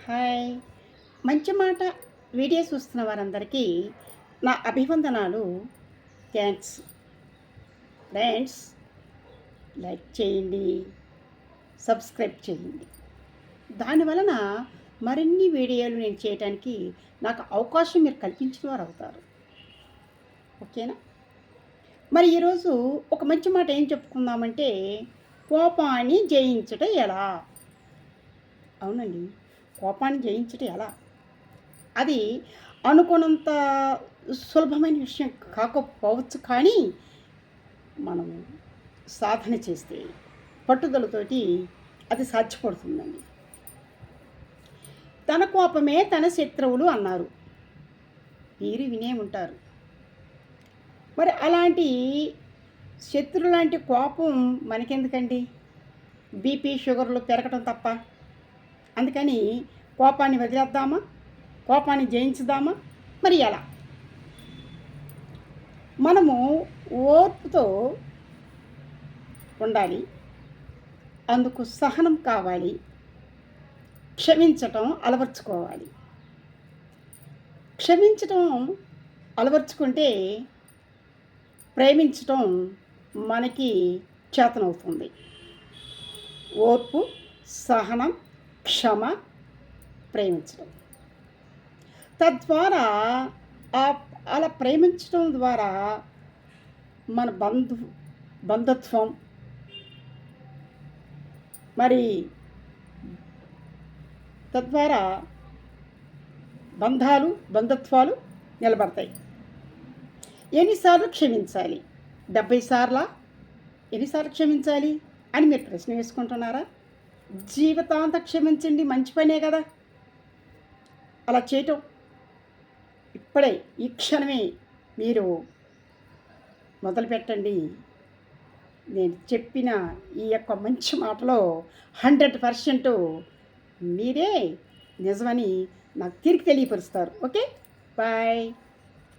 Hi. మంచి మాట video చూస్తున్న వారందరికీ నా అభివందనాలు. థ్యాంక్స్. ఫ్రెండ్స్, లైక్ చేయండి, సబ్స్క్రైబ్ చేయండి. దానివలన మరిన్ని వీడియోలు నేను చేయడానికి నాకు అవకాశం మీరు కల్పించిన వారు అవుతారు. ఓకేనా? మరి ఈరోజు ఒక మంచి మాట ఏం చెప్పుకుందామంటే, కోపాన్ని జయించటం ఎలా? అవునండి. కోపాన్ని జయించటం ఎలా? అది అనుకున్నంత సులభమైన విషయం కాకపోవచ్చు, కానీ మనం సాధన చేస్తే పట్టుదలతోటి అది సాధ్యపడుతుందండి. తన కోపమే తన శత్రువులు అన్నారు. మీరు వినే ఉంటారు. మరి అలాంటి శత్రువు లాంటి కోపం మనకెందుకండి? బీపీ షుగర్లు పెరగటం తప్ప. అందుకని కోపాన్ని వదిలేద్దామా? కోపాన్ని జయించుదామా? మరి ఎలా? మనము ఓర్పుతో ఉండాలి. అందుకు సహనం కావాలి. క్షమించటం అలవర్చుకోవాలి. క్షమించటం అలవర్చుకుంటే ప్రేమించటం మనకి చేతనవుతుంది. ఓర్పు, సహనం, క్షమ, ప్రేమించడం. తద్వారా అలా ప్రేమించడం ద్వారా మన బంధుత్వం మరి తద్వారా బంధుత్వాలు నిలబడతాయి. ఎన్నిసార్లు క్షమించాలి? 70 సార్లా? ఎన్నిసార్లు క్షమించాలి అని మీరు ప్రశ్న వేసుకుంటున్నారా? జీవితాంతం క్షమించండి, మంచి పనే కదా. అలా చేయటం ఇప్పుడే ఈ క్షణమే మీరు మొదలుపెట్టండి. నేను చెప్పిన ఈ యొక్క మంచి మాటలో 100% మీరే నిజమని నాకు తిరిగి తెలియపరుస్తారు. Okay, bye.